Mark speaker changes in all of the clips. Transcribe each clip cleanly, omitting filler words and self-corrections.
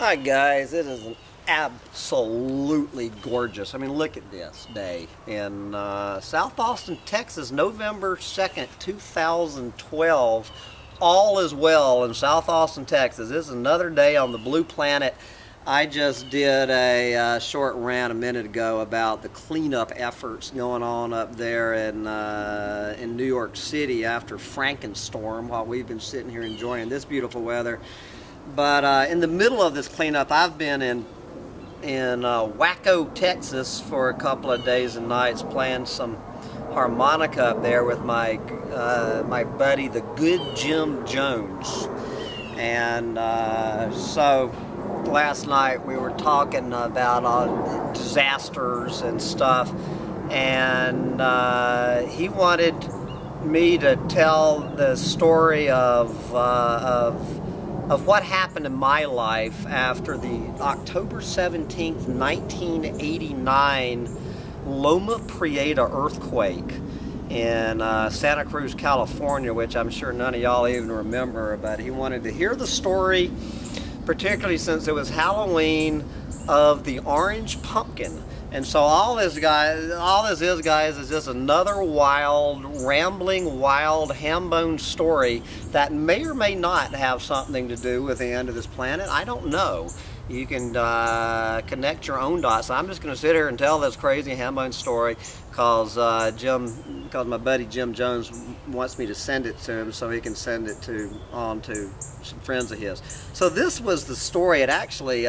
Speaker 1: Hi guys, it is an absolutely gorgeous. I mean, look at this day in South Austin, Texas, November 2nd, 2012. All is well in South Austin, Texas. This is another day on the blue planet. I just did a short rant a minute ago about the cleanup efforts going on up there in New York City after Frankenstorm, while we've been sitting here enjoying this beautiful weather. But in the middle of this cleanup, I've been in Waco, Texas for a couple of days and nights playing some harmonica up there with my buddy, the good Jim Jones. And so last night we were talking about disasters and stuff, and he wanted me to tell the story of what happened in my life after the October 17th, 1989 Loma Prieta earthquake in Santa Cruz, California, which I'm sure none of y'all even remember, but he wanted to hear the story, particularly since it was Halloween of the orange pumpkin. And so all this is, guys, is just another wild, rambling, wild, ham-bone story that may or may not have something to do with the end of this planet. I don't know. You can connect your own dots. I'm just going to sit here and tell this crazy ham-bone story because my buddy Jim Jones wants me to send it to him so he can send it on to some friends of his. So this was the story. It actually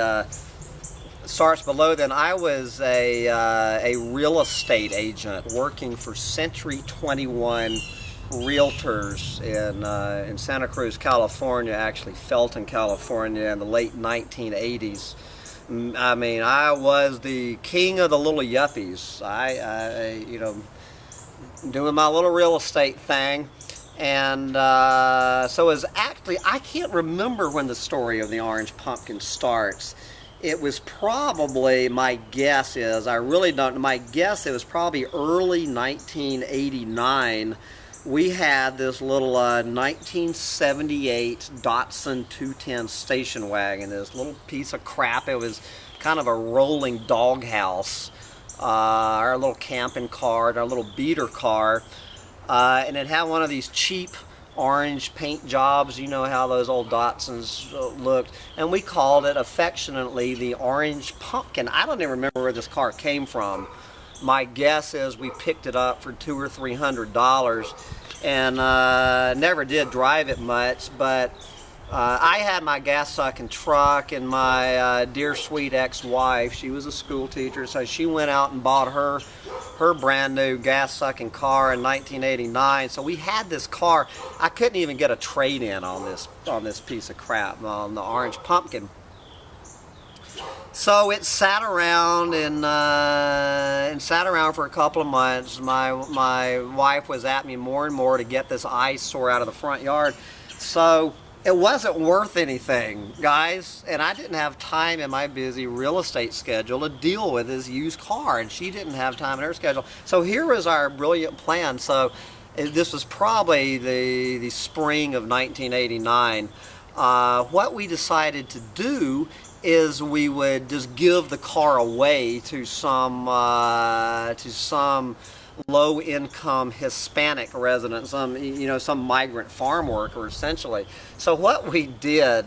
Speaker 1: starts below. Then I was a real estate agent working for Century 21 Realtors in Santa Cruz, California, actually Felton, California, in the late 1980s. I mean, I was the king of the little yuppies. I doing my little real estate thing. And so it's actually, I can't remember when the story of the orange pumpkin starts. It was probably, my guess is, I really don't know, my guess it was probably early 1989. We had this little 1978 Datsun 210 station wagon, this little piece of crap. It was kind of a rolling doghouse, our little camping car, our little beater car, and it had one of these cheap orange paint jobs. You know how those old Datsuns looked, and we called it affectionately the orange pumpkin. I don't even remember where this car came from. My guess is we picked it up for $200 or $300 and never did drive it much, but I had my gas-sucking truck, and my dear sweet ex-wife, she was a school teacher, so she went out and bought her brand new gas-sucking car in 1989. So we had this car. I couldn't even get a trade-in on this piece of crap, on the orange pumpkin. So it sat around and sat around for a couple of months. My wife was at me more and more to get this eyesore out of the front yard. So it wasn't worth anything, guys, and I didn't have time in my busy real estate schedule to deal with this used car, and she didn't have time in her schedule. So here was our brilliant plan. So this was probably the spring of 1989. What we decided to do is we would just give the car away to some low-income Hispanic resident, some migrant farm worker, essentially. So what we did,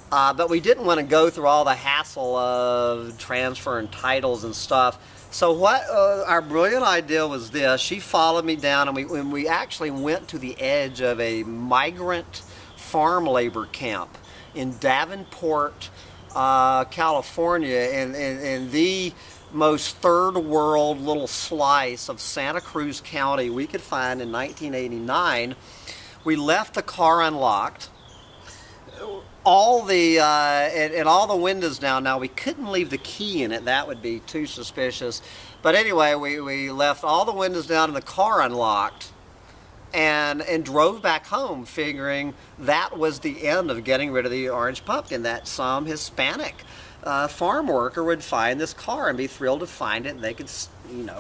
Speaker 1: but we didn't want to go through all the hassle of transferring titles and stuff. So what our brilliant idea was this: she followed me down, and we actually went to the edge of a migrant farm labor camp in Davenport, California, in the most third world little slice of Santa Cruz County we could find in 1989. We left the car unlocked, all the and all the windows down. Now we couldn't leave the key in it, that would be too suspicious, but anyway, we left all the windows down and the car unlocked, and drove back home, figuring that was the end of getting rid of the orange pumpkin, that some Hispanic farm worker would find this car and be thrilled to find it, and they could,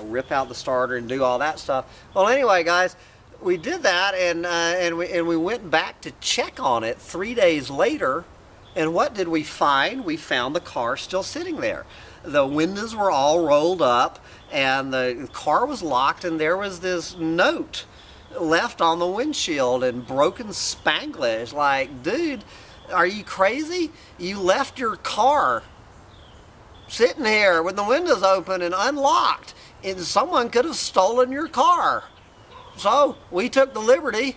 Speaker 1: rip out the starter and do all that stuff. Well, anyway, guys, we did that, and we went back to check on it 3 days later, And what did we find? We found the car still sitting there. The windows were all rolled up, and the car was locked, and there was this note left on the windshield in broken Spanglish, like, dude, are you crazy? You left your car sitting here with the windows open and unlocked, and someone could have stolen your car. So we took the liberty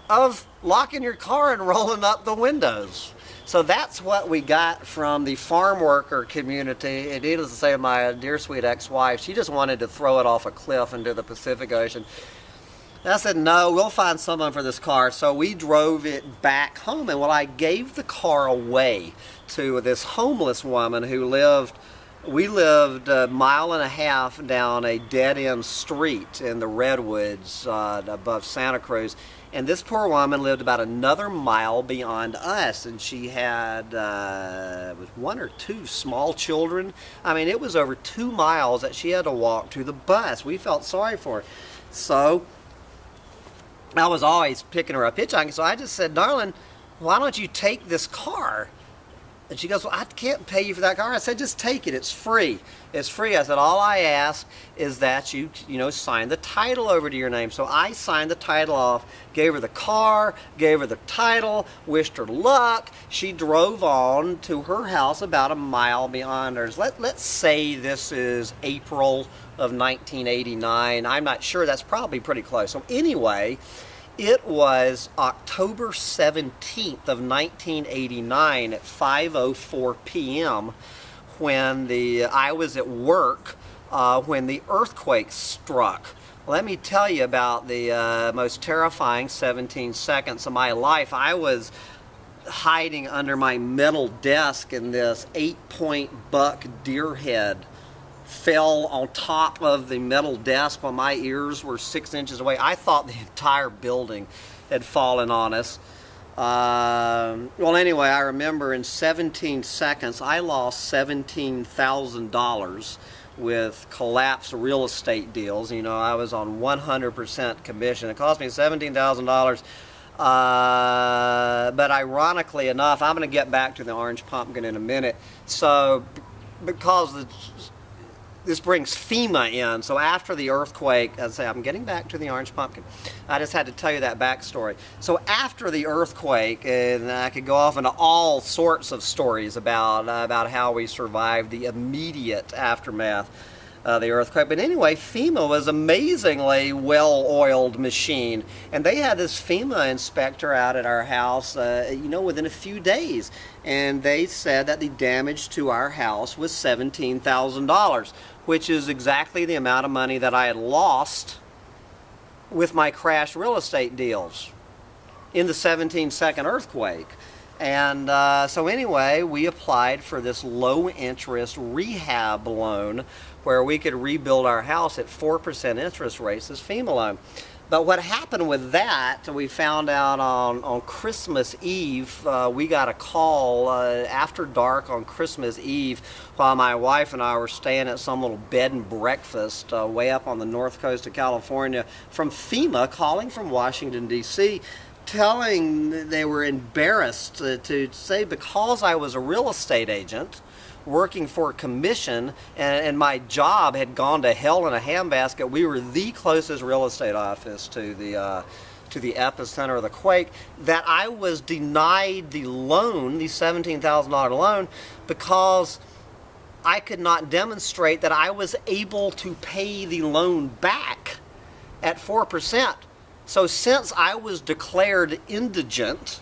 Speaker 1: of locking your car and rolling up the windows. So that's what we got from the farm worker community. And needless to say, my dear sweet ex-wife, she just wanted to throw it off a cliff into the Pacific Ocean. And I said, no, we'll find someone for this car. So we drove it back home. And when I gave the car away to this homeless woman who we lived a mile and a half down a dead-end street in the Redwoods above Santa Cruz. And this poor woman lived about another mile beyond us, and she had was 1 or 2 small children. I mean, it was over 2 miles that she had to walk to the bus. We felt sorry for her. So I was always picking her up hitchhiking, so I just said, darling, why don't you take this car? And she goes, well, I can't pay you for that car. I said, just take it. It's free. It's free. I said, all I ask is that you sign the title over to your name. So I signed the title off, gave her the car, gave her the title, wished her luck. She drove on to her house about a mile beyond hers. Let's say this is April of 1989. I'm not sure. That's probably pretty close. So anyway, it was October 17th of 1989 at 5:04 p.m. when I was at work when the earthquake struck. Let me tell you about the most terrifying 17 seconds of my life. I was hiding under my metal desk, and this 8-point buck deer head fell on top of the metal desk while my ears were 6 inches away. I thought the entire building had fallen on us. Well, anyway, I remember in 17 seconds, I lost $17,000 with collapsed real estate deals. You know, I was on 100% commission. It cost me $17,000. But ironically enough, I'm going to get back to the orange pumpkin in a minute. So, because this brings FEMA in. So after the earthquake, as I say, I'm getting back to the orange pumpkin. I just had to tell you that backstory. So after the earthquake, and I could go off into all sorts of stories about how we survived the immediate aftermath of the earthquake. But anyway, FEMA was amazingly well-oiled machine, and they had this FEMA inspector out at our house, within a few days, and they said that the damage to our house was $17,000, which is exactly the amount of money that I had lost with my crash real estate deals in the 17-second earthquake. And so anyway, we applied for this low-interest rehab loan where we could rebuild our house at 4% interest rates as FEMA loan. But what happened with that, we found out on Christmas Eve. We got a call after dark on Christmas Eve while my wife and I were staying at some little bed and breakfast way up on the north coast of California from FEMA calling from Washington, D.C., telling they were embarrassed to say because I was a real estate agent working for commission and my job had gone to hell in a handbasket. We were the closest real estate office to the epicenter of the quake, that I was denied the loan, the $17,000 loan, because I could not demonstrate that I was able to pay the loan back at 4%. So since I was declared indigent,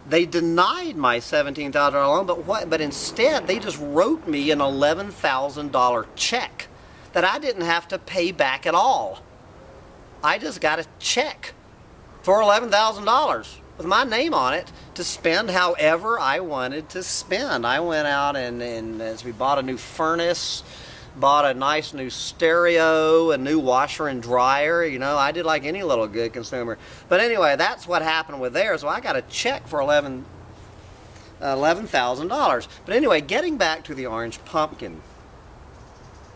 Speaker 1: they denied my $17,000 loan, but instead they just wrote me an $11,000 check that I didn't have to pay back at all. I just got a check for $11,000 with my name on it to spend however I wanted to spend. I went out and as we bought a new furnace, bought a nice new stereo, a new washer and dryer. You know, I did like any little good consumer. But anyway, that's what happened with theirs. So I got a check for $11,000. But anyway, getting back to the orange pumpkin.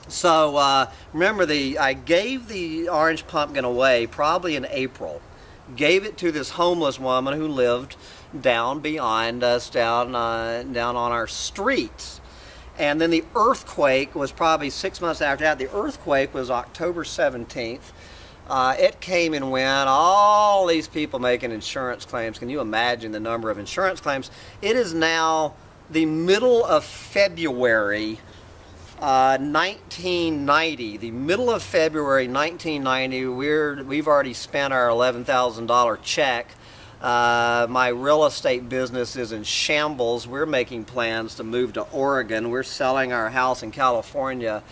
Speaker 1: So remember, I gave the orange pumpkin away probably in April. gave it to this homeless woman who lived down beyond us, down on our streets. And then the earthquake was probably 6 months after that. The earthquake was October 17th. It came and went. All these people making insurance claims. Can you imagine the number of insurance claims? It is now the middle of February 1990. The middle of February 1990. We've already spent our $11,000 check. My real estate business is in shambles. We're making plans to move to Oregon. We're selling our house in California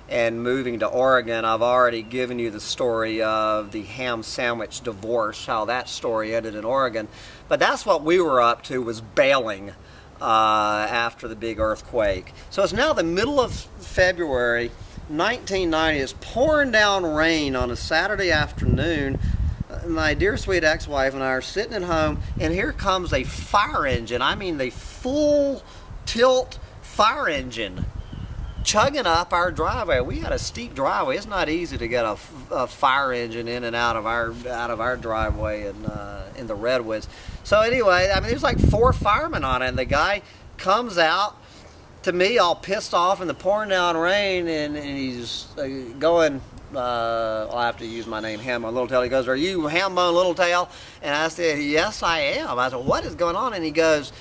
Speaker 1: and moving to Oregon. I've already given you the story of the ham sandwich divorce, how that story ended in Oregon. But that's what we were up to, was bailing after the big earthquake. So it's now the middle of February 1990. It's pouring down rain on a Saturday afternoon. My dear sweet ex-wife and I are sitting at home, and here comes a fire engine. I mean the full tilt fire engine chugging up our driveway. We had a steep driveway. It's not easy to get a fire engine in and out of our driveway in the redwoods. So anyway, I mean, there's like 4 firemen on it, and the guy comes out to me all pissed off in the pouring down rain, and he's going, I'll have to use my name, Hambone Littletail. He goes, "Are you Hambone Littletail?" And I said, "Yes, I am." I said, "What is going on?" And he goes,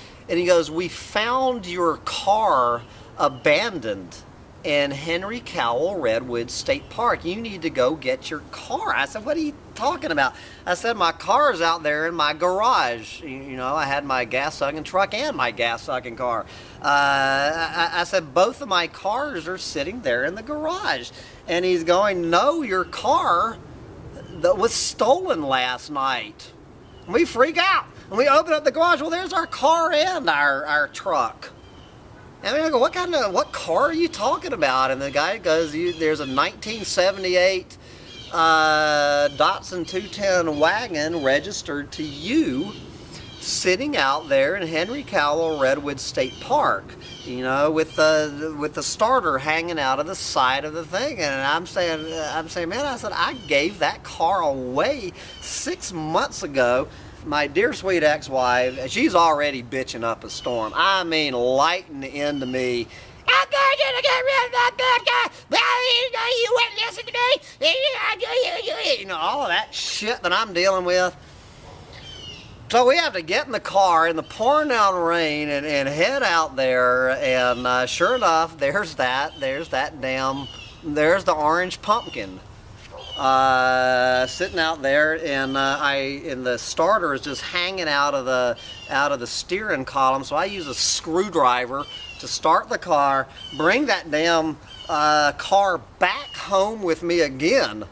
Speaker 1: "We found your car abandoned in Henry Cowell Redwood State Park. You need to go get your car." I said, "What are you talking about?" I said, "My car's out there in my garage. You know, I had my gas-sucking truck and my gas-sucking car." I said, "Both of my cars are sitting there in the garage." And he's going, "No, your car that was stolen last night." And we freak out. And we open up the garage. Well, there's our car and our truck. And I go, what car are you talking about? And the guy goes, "There's a 1978 Datsun 210 wagon registered to you sitting out there in Henry Cowell Redwood State Park, you know, with the starter hanging out of the side of the thing." And I'm saying, "Man," I said, "I gave that car away 6 months ago." My dear sweet ex-wife, she's already bitching up a storm. I mean, lighting into me. "I'm going to get rid of that bad guy. Well, you wouldn't listen to me." You know, all of that shit that I'm dealing with. So we have to get in the car in the pouring down rain and head out there. And sure enough, there's the orange pumpkin. Sitting out there, and the starter is just hanging out of the steering column. So I use a screwdriver to start the car, bring that damn car back home with me again.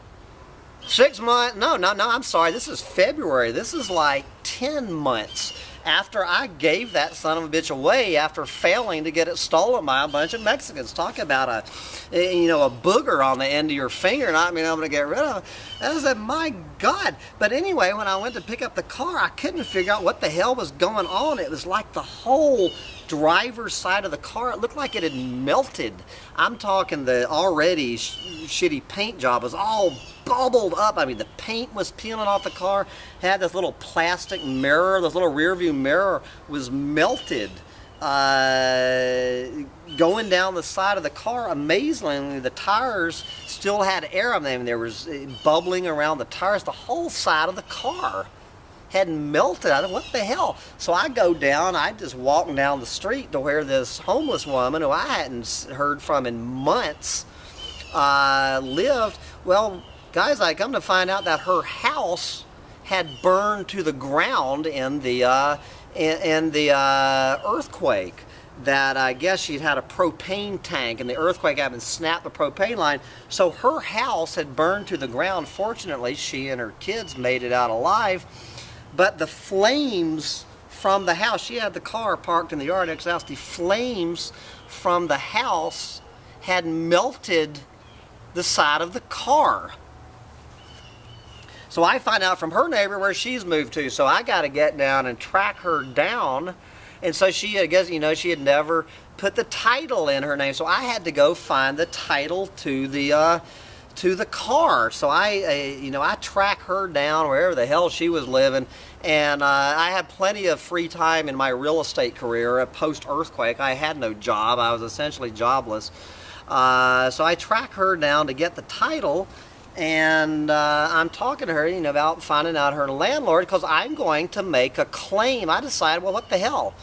Speaker 1: 6 months? No, I'm sorry. This is February. This is like 10 months after I gave that son of a bitch away after failing to get it stolen by a bunch of Mexicans. Talk about a booger on the end of your finger not being able to get rid of it. I said, my God. But anyway, when I went to pick up the car, I couldn't figure out what the hell was going on. It was like the whole driver's side of the car, it looked like it had melted. I'm talking the already shitty paint job was all bubbled up. I mean, the paint was peeling off the car. Had this little plastic mirror, this little rear view mirror was melted. Going down the side of the car, amazingly, the tires still had air on them. There was bubbling around the tires. The whole side of the car had melted. I thought, what the hell? So I go down, I just walk down the street to where this homeless woman, who I hadn't heard from in months, lived. Well, guys, I come to find out that her house had burned to the ground in the earthquake. That I guess she'd had a propane tank, and the earthquake happened, snapped the propane line. So her house had burned to the ground. Fortunately, she and her kids made it out alive. But the flames from the house, she had the car parked in the yard next to the house, the flames from the house had melted the side of the car. So I find out from her neighbor where she's moved to. So I got to get down and track her down. And so she, I guess, she had never put the title in her name. So I had to go find the title to the to the car. So I track her down wherever the hell she was living, and I had plenty of free time in my real estate career. Post-earthquake, I had no job. I was essentially jobless. So I track her down to get the title, and I'm talking to her, about finding out her landlord, because I'm going to make a claim. I decided, well, what the hell?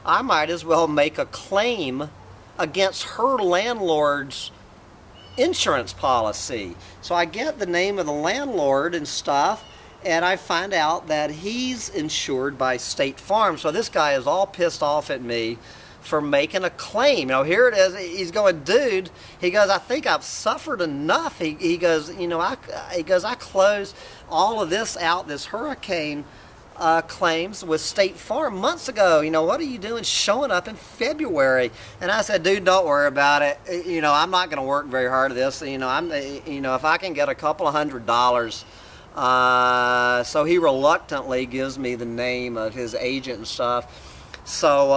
Speaker 1: I might as well make a claim against her landlord's insurance policy. So I get the name of the landlord and stuff, and I find out that he's insured by State Farm. So this guy is all pissed off at me for making a claim. Here it is. He's going, dude, he goes, I think I've suffered enough. He goes, I closed all of this out, this hurricane claims with State Farm months ago. What are you doing showing up in February? And I said, dude, don't worry about it. I'm not going to work very hard at this. If I can get a couple of $100. So he reluctantly gives me the name of his agent and stuff. So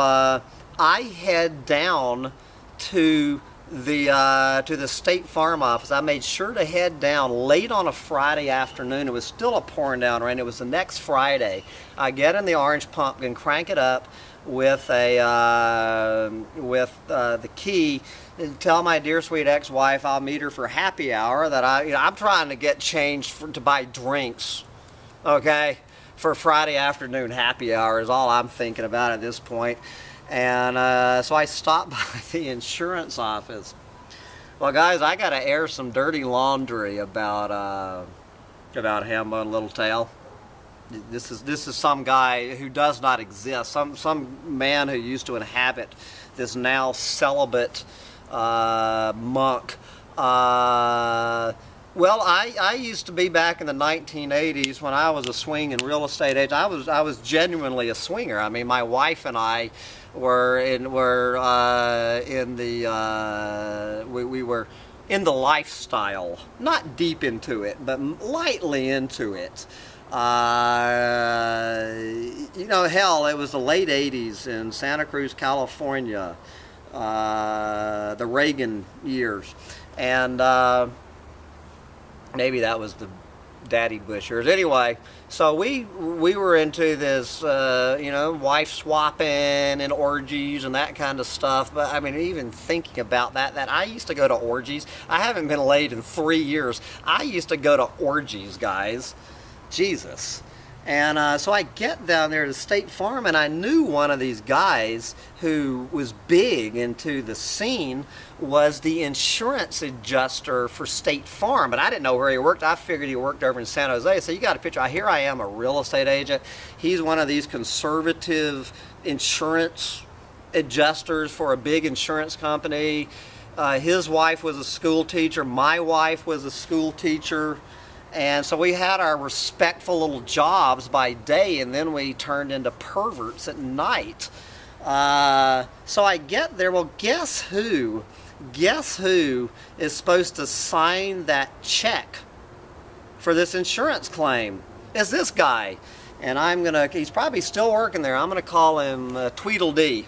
Speaker 1: I head down to the State Farm office. I made sure to head down late on a Friday afternoon. It was still a pouring down rain. It was the next Friday. I get in the Orange Pumpkin, crank it up with the key, and tell my dear sweet ex-wife I'll meet her for happy hour. That I'm trying to get change to buy drinks, okay, for Friday afternoon happy hour is all I'm thinking about at this point. And so I stopped by the insurance office. Well, guys, I got to air some dirty laundry about Hambone Littletail. This is some guy who does not exist. Some man who used to inhabit this now celibate monk. Well, I used to be back in the 1980s when I was a swinging real estate agent. I was genuinely a swinger. I mean, my wife and I were in the lifestyle, not deep into it, but lightly into it. Hell, it was the late 80s in Santa Cruz, California, the Reagan years, and maybe that was the Daddy Bush years. Anyway, so we were into this, wife swapping and orgies and that kind of stuff. But I mean, even thinking about that I used to go to orgies. I haven't been laid in 3 years. I used to go to orgies, guys. Jesus. And so I get down there to State Farm, and I knew one of these guys who was big into the scene was the insurance adjuster for State Farm, but I didn't know where he worked. I figured he worked over in San Jose. So you got a picture. Here I am, a real estate agent. He's one of these conservative insurance adjusters for a big insurance company. His wife was a school teacher. My wife was a school teacher. And so we had our respectful little jobs by day, and then we turned into perverts at night. So I get there. Well, guess who? Guess who is supposed to sign that check for this insurance claim? It's this guy. And he's probably still working there. I'm gonna call him Tweedledee.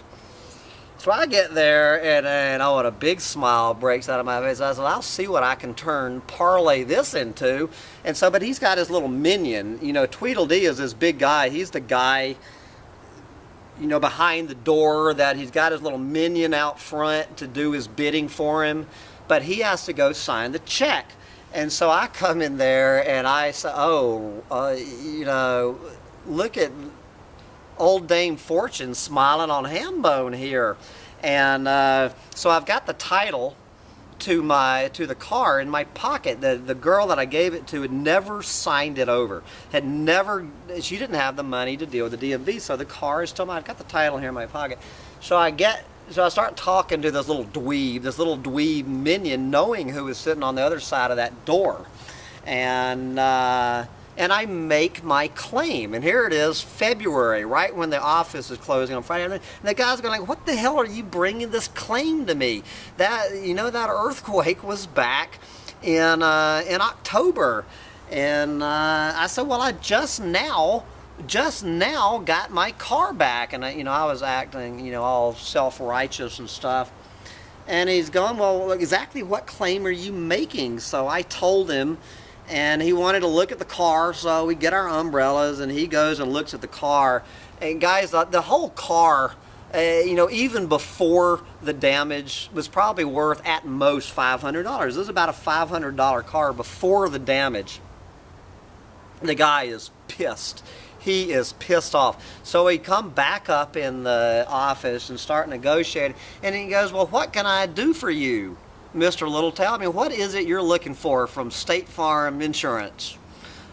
Speaker 1: So I get there, and a big smile breaks out of my face. I said, I'll see what I can parlay this into. And so, but he's got his little minion. Tweedledee is this big guy. He's the guy, behind the door, that he's got his little minion out front to do his bidding for him. But he has to go sign the check. And so I come in there, and I say, look at old Dame Fortune smiling on Hambone here. And so I've got the title to the car in my pocket. The girl that I gave it to had never signed it over. She didn't have the money to deal with the DMV, so the car is still mine. I've got the title here in my pocket. So I start talking to this little dweeb minion, knowing who is sitting on the other side of that door. And I make my claim. And here it is, February, right when the office is closing on Friday. And the guy's going like, what the hell are you bringing this claim to me? That earthquake was back in October. And I said, well, I just now got my car back. And I was acting, all self-righteous and stuff. And he's going, well, exactly what claim are you making? So I told him, and he wanted to look at the car, so we get our umbrellas, and he goes and looks at the car. And guys, the whole car, you know, even before the damage, was probably worth at most $500. This is about a $500 car before the damage. The guy is pissed. He is pissed off. So he come back up in the office and start negotiating. And he goes, well, what can I do for you, Mr. Littletail? I mean, what is it you're looking for from State Farm Insurance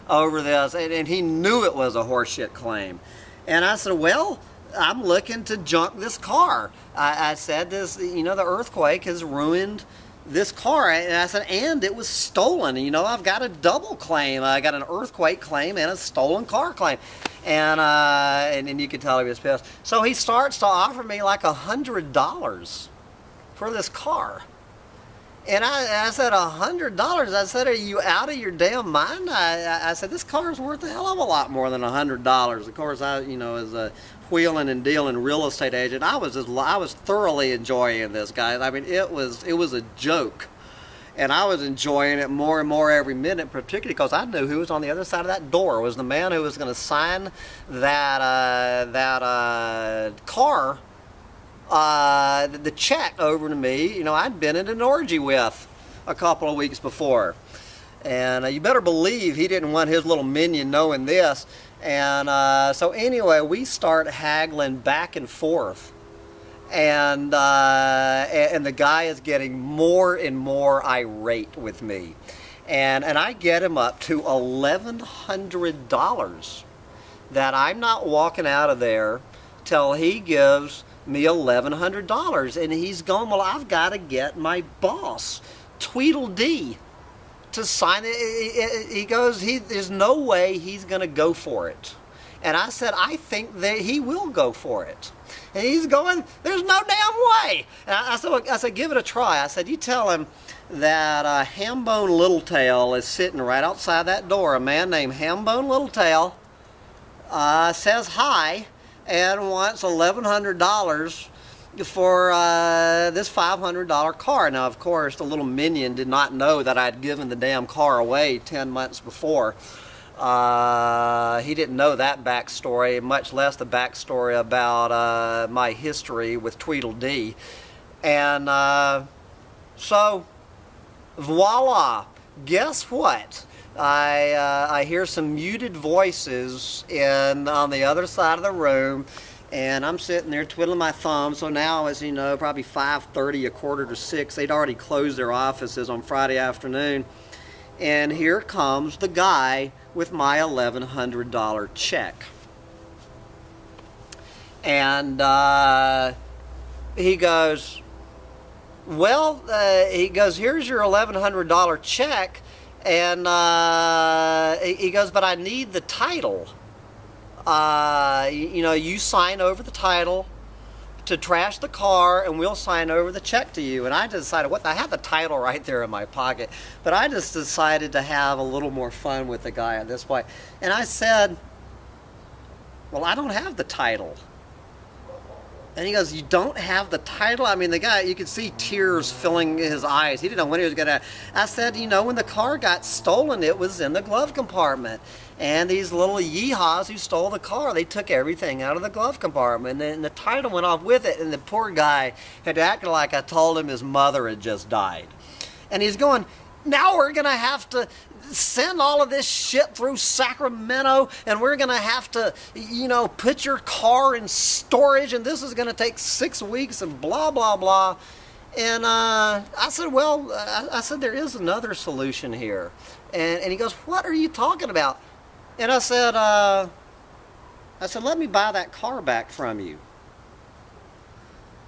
Speaker 1: over this? And he knew it was a horseshit claim. And I said, well, I'm looking to junk this car. I said, this, you know, the earthquake has ruined this car. And I said, and it was stolen. You know, I've got a double claim. I got an earthquake claim and a stolen car claim. And you could tell he was pissed. So he starts to offer me like $100 for this car. And I said, $100? I said, are you out of your damn mind? I said, this car is worth a hell of a lot more than $100. Of course, you know, as a wheeling and dealing real estate agent, I was thoroughly enjoying this, guys. I mean, it was a joke. And I was enjoying it more and more every minute, particularly because I knew who was on the other side of that door. It was the man who was going to sign that car, the check over to me. You know, I'd been in an orgy with a couple of weeks before. And you better believe he didn't want his little minion knowing this. And so anyway, we start haggling back and forth. And the guy is getting more and more irate with me. And I get him up to $1,100 that I'm not walking out of there till he gives me $1,100. And he's going, well, I've got to get my boss, Tweedledee, to sign it. He goes, there's no way he's going to go for it. And I said, I think that he will go for it. And he's going, there's no damn way. And I said, give it a try. I said, you tell him that Hambone Littletail is sitting right outside that door. A man named Hambone Littletail says hi and wants $1,100 for this $500 car. Now, of course, the little minion did not know that I'd given the damn car away 10 months before. He didn't know that backstory, much less the backstory about my history with Tweedledee. And so, voila, guess what? I hear some muted voices on the other side of the room, and I'm sitting there twiddling my thumbs. So now, as you know, probably 5:30, 5:45. They'd already closed their offices on Friday afternoon. And here comes the guy with my $1,100 check. And he goes, well, he goes, here's your $1,100 check. And he goes, but I need the title. You know, you sign over the title to trash the car, and we'll sign over the check to you. And I decided, I had the title right there in my pocket, but I just decided to have a little more fun with the guy at this point. And I said, well, I don't have the title. And he goes, you don't have the title? I mean, the guy, you could see tears filling his eyes. He didn't know when he was going to. I said, you know, when the car got stolen, it was in the glove compartment. And these little yeehaws who stole the car, they took everything out of the glove compartment. And then the title went off with it. And the poor guy had acted like I told him his mother had just died. And he's going, now we're going to have to send all of this shit through Sacramento, and we're going to have to, you know, put your car in storage, and this is going to take 6 weeks, and blah, blah, blah. And I said, well, I said, there is another solution here. And he goes, what are you talking about? And I said, let me buy that car back from you.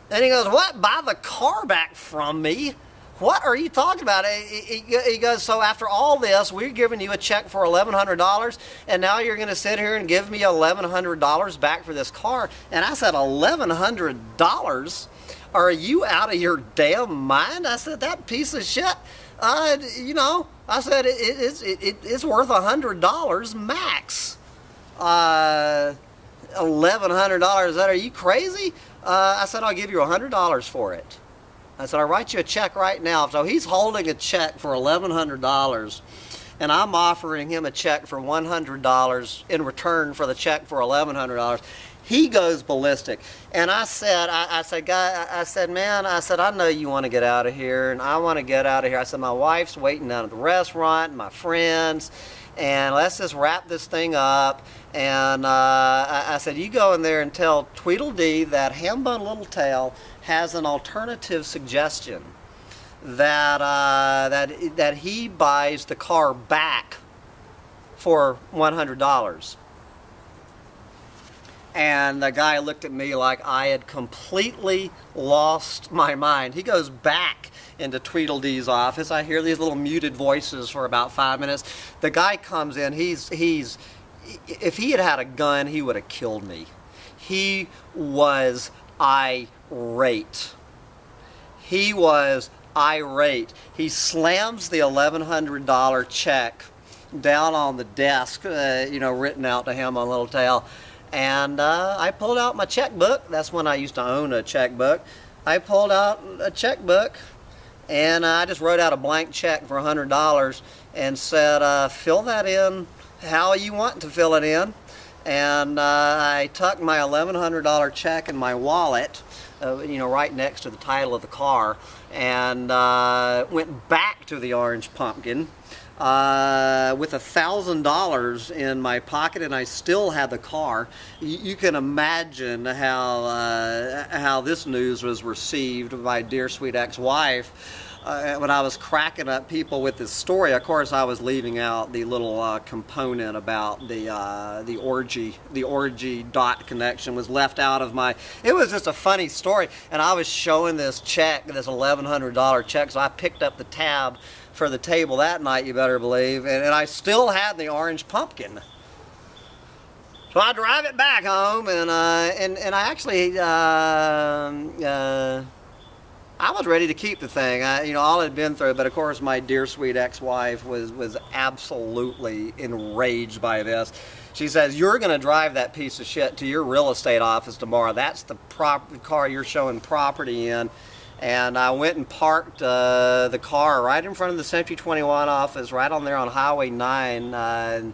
Speaker 1: And he goes, what? Buy the car back from me? What are you talking about? He goes, so after all this, we're giving you a check for $1,100, and now you're going to sit here and give me $1,100 back for this car? And I said, $1,100? Are you out of your damn mind? I said, that piece of shit, you know, I said, it's worth $100 max. $1,100, are you crazy? I said, I'll give you $100 for it. I said, I'll write you a check right now. So he's holding a check for $1,100, and I'm offering him a check for $100 in return for the check for $1,100. He goes ballistic. And I said, man, I said, I know you want to get out of here, and I want to get out of here. I said, my wife's waiting down at the restaurant, and my friends, and let's just wrap this thing up. And I said, you go in there and tell Tweedledee that Hambone Littletail has an alternative suggestion, that that he buys the car back for $100. And the guy looked at me like I had completely lost my mind. He goes back into Tweedledee's office. I hear these little muted voices for about 5 minutes. The guy comes in. He's if he had had a gun, he would have killed me. He was irate. He was irate. He slams the $1,100 check down on the desk, written out to Hambone Littletail. And I pulled out my checkbook. That's when I used to own a checkbook. I pulled out a checkbook, and I just wrote out a blank check for $100 and said, fill that in how you want to fill it in. And I tucked my $1,100 check in my wallet, right next to the title of the car, and went back to the Orange Pumpkin with $1,000 in my pocket, and I still had the car. You can imagine how this news was received by my dear sweet ex-wife. When I was cracking up people with this story, of course I was leaving out the little component about the orgy dot connection was left out of my. It was just a funny story, and I was showing this check, this $1,100 check, so I picked up the tab for the table that night, you better believe, and I still had the Orange Pumpkin. So I drive it back home, and I actually I was ready to keep the thing. All I'd been through, but of course my dear sweet ex-wife was absolutely enraged by this. She says, you're going to drive that piece of shit to your real estate office tomorrow. That's the car you're showing property in. And I went and parked the car right in front of the Century 21 office, right on there on Highway 9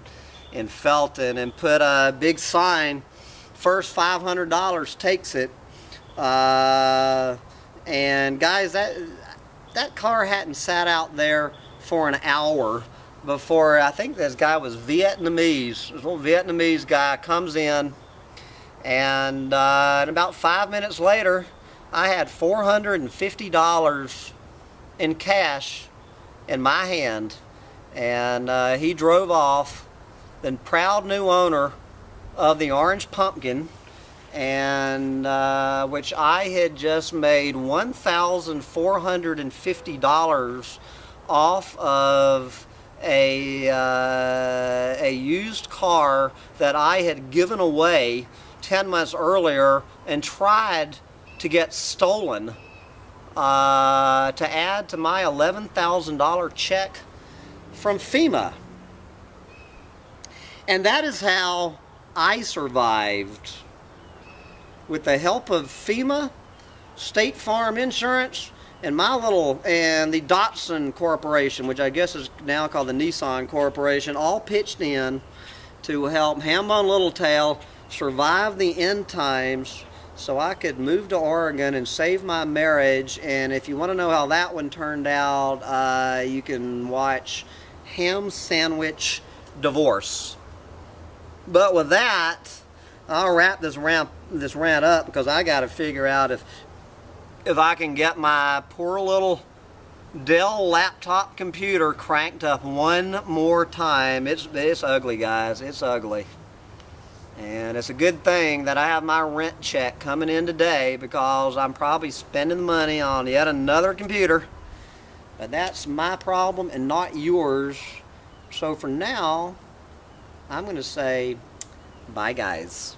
Speaker 1: in Felton, and put a big sign, first $500 takes it. And guys, that car hadn't sat out there for an hour before, I think this guy was Vietnamese. This little Vietnamese guy comes in, and about 5 minutes later, I had $450 in cash in my hand, and he drove off, the proud new owner of the Orange Pumpkin, and which I had just made $1,450 off of a used car that I had given away 10 months earlier and tried to get stolen to add to my $11,000 check from FEMA. And that is how I survived. With the help of FEMA, State Farm Insurance, and the Datsun Corporation, which I guess is now called the Nissan Corporation, all pitched in to help Hambone Littletail survive the end times so I could move to Oregon and save my marriage. And if you want to know how that one turned out, you can watch Ham Sandwich Divorce. But with that, I'll wrap this rant up, because I got to figure out if I can get my poor little Dell laptop computer cranked up one more time. It's ugly, guys. It's ugly. And it's a good thing that I have my rent check coming in today, because I'm probably spending money on yet another computer. But that's my problem and not yours. So for now, I'm going to say bye, guys.